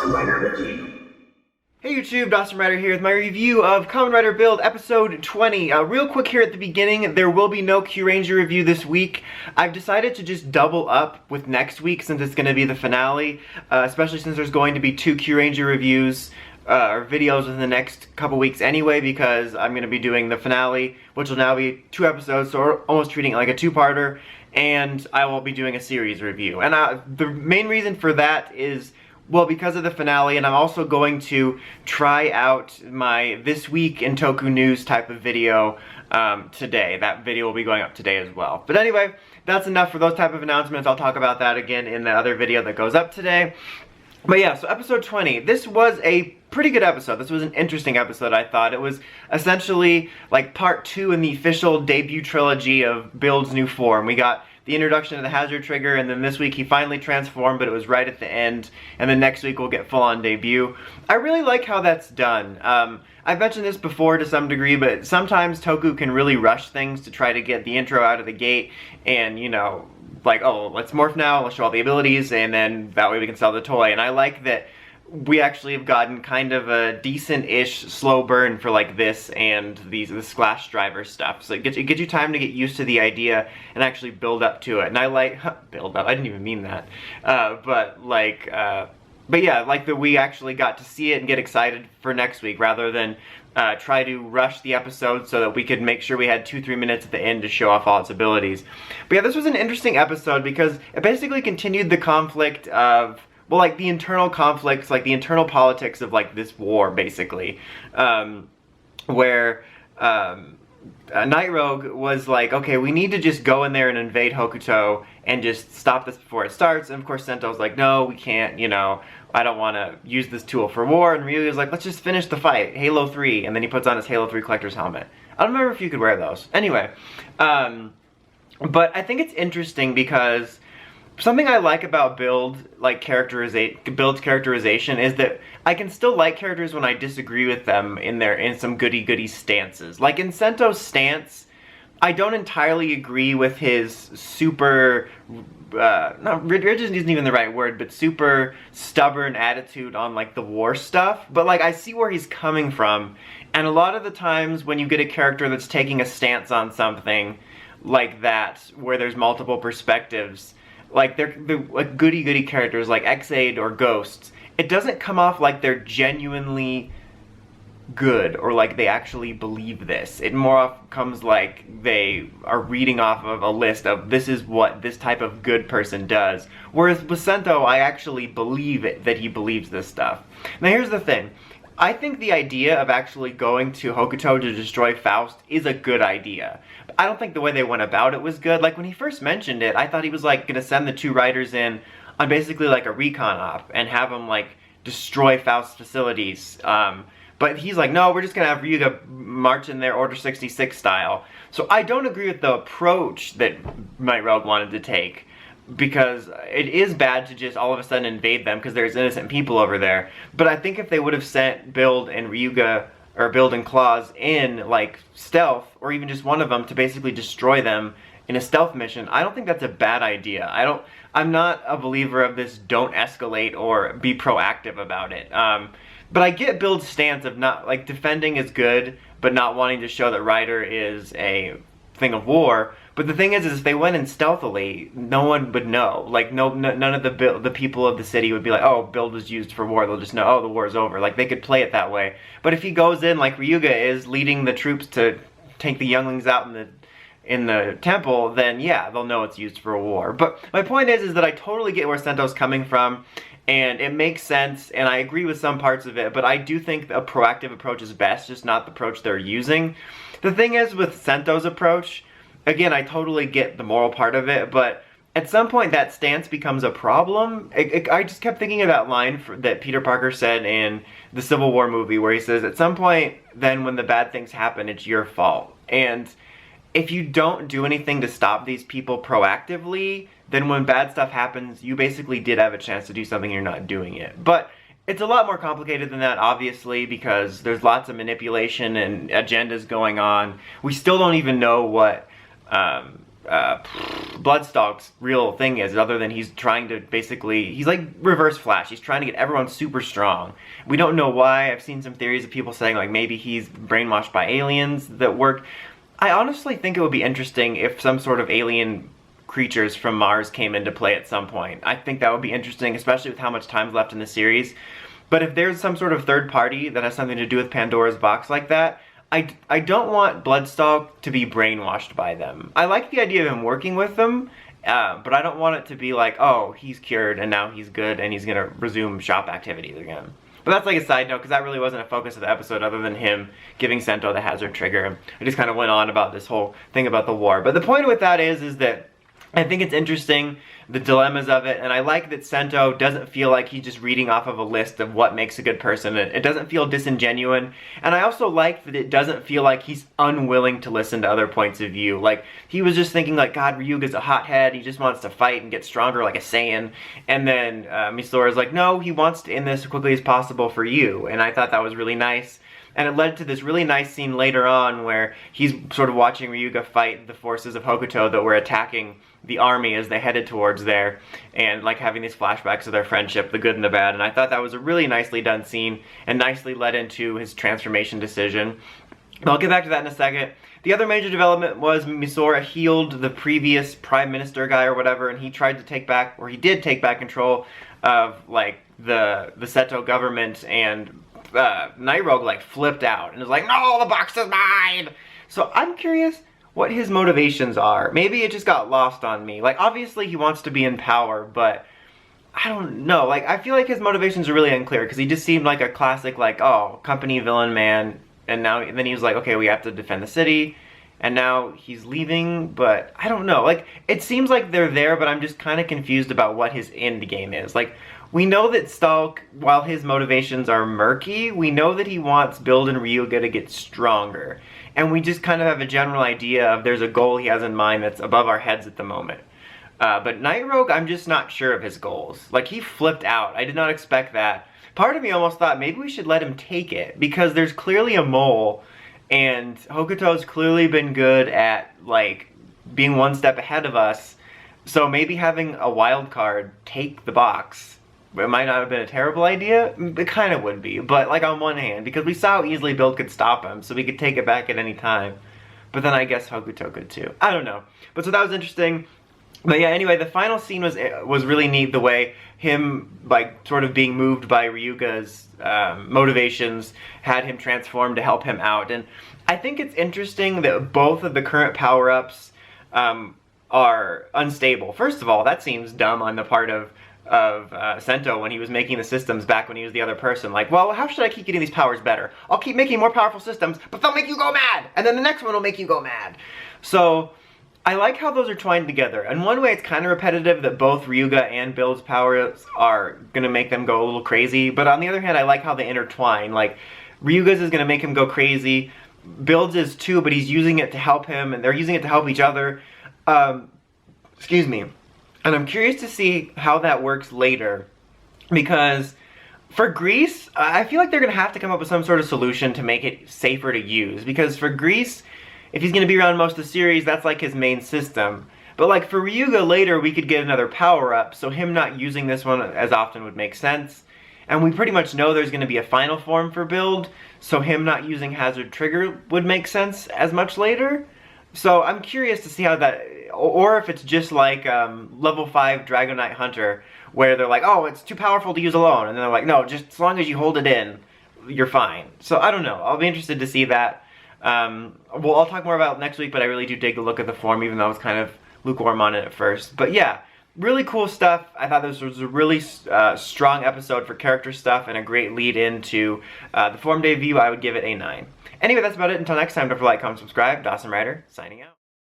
Kamen Rider Wiki. Hey YouTube, Kamen Rider here with my review of Kamen Rider Build episode 20. Real quick here at the beginning, there will be no Q-Ranger review this week. I've decided to just double up with next week since it's going to be the finale, especially since there's going to be 2 Q-Ranger reviews or videos in the next couple weeks anyway, because I'm going to be doing the finale, which will now be 2 episodes, so we're almost treating it like a 2-parter, and I will be doing a series review. And the main reason for that is, well, because of the finale, and I'm also going to try out my This Week in Toku News type of video today. That video will be going up today as well. But anyway, that's enough for those type of announcements. I'll talk about that again in the other video that goes up today. But yeah, so episode 20. This was a pretty good episode. This was an interesting episode, I thought. It was essentially like part 2 in the official debut trilogy of Build's new form. We got the introduction of the Hazard Trigger, and then this week he finally transformed, but it was right at the end, and then next week we'll get full-on debut. I really like how that's done. I've mentioned this before to some degree, but sometimes Toku can really rush things to try to get the intro out of the gate, and, you know, like, oh, let's morph now, let's show all the abilities, and then that way we can sell the toy. And I like that we actually have gotten kind of a decent-ish slow burn for like this and the Splash Driver stuff. So it gets you time to get used to the idea and actually build up to it. And I like, build up, I didn't even mean that. But yeah, like that we actually got to see it and get excited for next week rather than try to rush the episode so that we could make sure we had 2-3 minutes at the end to show off all its abilities. But yeah, this was an interesting episode because it basically continued the conflict of, well, like the internal conflicts, like the internal politics of like this war, basically, where Night Rogue was like, okay, we need to just go in there and invade Hokuto and just stop this before it starts. And of course Sento's like, no, we can't, you know, I don't want to use this tool for war. And Ryuuga's like, let's just finish the fight, Halo 3. And then he puts on his Halo 3 collector's helmet. I don't remember if you could wear those. Anyway, but I think it's interesting because something I like about Build's characterization is that I can still like characters when I disagree with them in some goody-goody stances. Like in Sento's stance, I don't entirely agree with his super, not rigid isn't even the right word, but super stubborn attitude on like the war stuff. But like I see where he's coming from, and a lot of the times when you get a character that's taking a stance on something like that, where there's multiple perspectives, like they're like goody-goody characters like X-Aid or Ghosts, it doesn't come off like they're genuinely good or like they actually believe this. It more often comes like they are reading off of a list of this is what this type of good person does. Whereas with Sento, I actually believe it, that he believes this stuff. Now here's the thing. I think the idea of actually going to Hokuto to destroy Faust is a good idea. But I don't think the way they went about it was good. Like when he first mentioned it, I thought he was like gonna send the 2 riders in on basically like a recon op and have them like destroy Faust's facilities. But he's like, no, we're just gonna have Ryuuga march in there Order 66 style. So I don't agree with the approach that Night Rogue wanted to take, because it is bad to just all of a sudden invade them because there's innocent people over there. But I think if they would have sent Build and Ryuuga, or Build and Claws in like stealth, or even just one of them to basically destroy them in a stealth mission, I don't think that's a bad idea. I'm not a believer of this don't escalate or be proactive about it. But I get Build's stance of not, like, defending is good, but not wanting to show that Rider is a thing of war. But the thing is if they went in stealthily, no one would know. Like, none of the people of the city would be like, oh, Build was used for war. They'll just know, oh, the war is over. Like, they could play it that way. But if he goes in like Ryuuga is, leading the troops to take the younglings out in the temple, then yeah, they'll know it's used for a war. But my point is that I totally get where Sento's coming from, and it makes sense, and I agree with some parts of it, but I do think a proactive approach is best, just not the approach they're using. The thing is with Sento's approach, again, I totally get the moral part of it, but at some point that stance becomes a problem. I just kept thinking of that line that Peter Parker said in the Civil War movie, where he says, at some point, then when the bad things happen, it's your fault. And if you don't do anything to stop these people proactively, then when bad stuff happens, you basically did have a chance to do something and you're not doing it. But it's a lot more complicated than that, obviously, because there's lots of manipulation and agendas going on. We still don't even know what Bloodstalk's real thing is, other than he's trying to basically, he's like Reverse Flash. He's trying to get everyone super strong. We don't know why. I've seen some theories of people saying like maybe he's brainwashed by aliens that work. I honestly think it would be interesting if some sort of alien creatures from Mars came into play at some point. I think that would be interesting, especially with how much time's left in the series. But if there's some sort of third party that has something to do with Pandora's box like that, I don't want Bloodstalk to be brainwashed by them. I like the idea of him working with them, but I don't want it to be like, oh, he's cured and now he's good and he's gonna resume shop activities again. But that's like a side note, because that really wasn't a focus of the episode other than him giving Sento the hazard trigger. I just kind of went on about this whole thing about the war. But the point with that is that I think it's interesting, the dilemmas of it, and I like that Sento doesn't feel like he's just reading off of a list of what makes a good person. It doesn't feel disingenuous, and I also like that it doesn't feel like he's unwilling to listen to other points of view. Like, he was just thinking like, God, Ryuga's a hothead, he just wants to fight and get stronger like a Saiyan, and then Misora's like, no, he wants to end this as quickly as possible for you, and I thought that was really nice. And it led to this really nice scene later on where he's sort of watching Ryuga fight the forces of Hokuto that were attacking the army as they headed towards there, and like having these flashbacks of their friendship, the good and the bad. And I thought that was a really nicely done scene and nicely led into his transformation decision. But I'll get back to that in a second. The other major development was Misora healed the previous prime minister guy or whatever, and he tried to take back, or he did take back control of like the Seto government, and Night Rogue like flipped out and was like, no, the box is mine! So I'm curious what his motivations are. Maybe it just got lost on me. Like, obviously he wants to be in power, but I don't know. Like, I feel like his motivations are really unclear, because he just seemed like a classic, like, oh, company villain man, and then he was like, okay, we have to defend the city, and now he's leaving, but I don't know. Like, it seems like they're there, but I'm just kind of confused about what his end game is. Like, we know that Stalk, while his motivations are murky, we know that he wants Build and Ryuuga to get stronger. And we just kind of have a general idea of there's a goal he has in mind that's above our heads at the moment. But Night Rogue, I'm just not sure of his goals. Like, he flipped out. I did not expect that. Part of me almost thought maybe we should let him take it, because there's clearly a mole, and Hokuto's clearly been good at, like, being one step ahead of us. So maybe having a wild card take the box, it might not have been a terrible idea. It kind of would be, but like on one hand, because we saw how easily Build could stop him, so we could take it back at any time. But then I guess Hokuto could too. I don't know. But so that was interesting. But yeah, anyway, the final scene was really neat, the way him, like, sort of being moved by Ryuga's motivations had him transform to help him out. And I think it's interesting that both of the current power-ups are unstable. First of all, that seems dumb on the part of Sento when he was making the systems back when he was the other person. Like, well, how should I keep getting these powers better? I'll keep making more powerful systems, but they'll make you go mad! And then the next one will make you go mad. So, I like how those are twined together. In one way, it's kind of repetitive that both Ryuga and Build's powers are gonna make them go a little crazy, but on the other hand, I like how they intertwine. Like, Ryuga's is gonna make him go crazy, Build's is too, but he's using it to help him, and they're using it to help each other. Excuse me. And I'm curious to see how that works later, because for Grease, I feel like they're going to have to come up with some sort of solution to make it safer to use, because for Grease, if he's going to be around most of the series, that's like his main system. But like for Ryuga later, we could get another power-up, so him not using this one as often would make sense. And we pretty much know there's going to be a final form for Build, so him not using Hazard Trigger would make sense as much later. So I'm curious to see how that, or if it's just like level 5 Dragonite Hunter, where they're like, oh, it's too powerful to use alone, and they're like, no, just as long as you hold it in, you're fine. So I don't know, I'll be interested to see that. Well, I'll talk more about it next week, but I really do dig the look of the form, even though I was kind of lukewarm on it at first. But yeah, really cool stuff. I thought this was a really strong episode for character stuff and a great lead into the form debut. I would give it a 9. Anyway, that's about it. Until next time, don't forget to like, comment, subscribe. Dawson Ryder, signing out.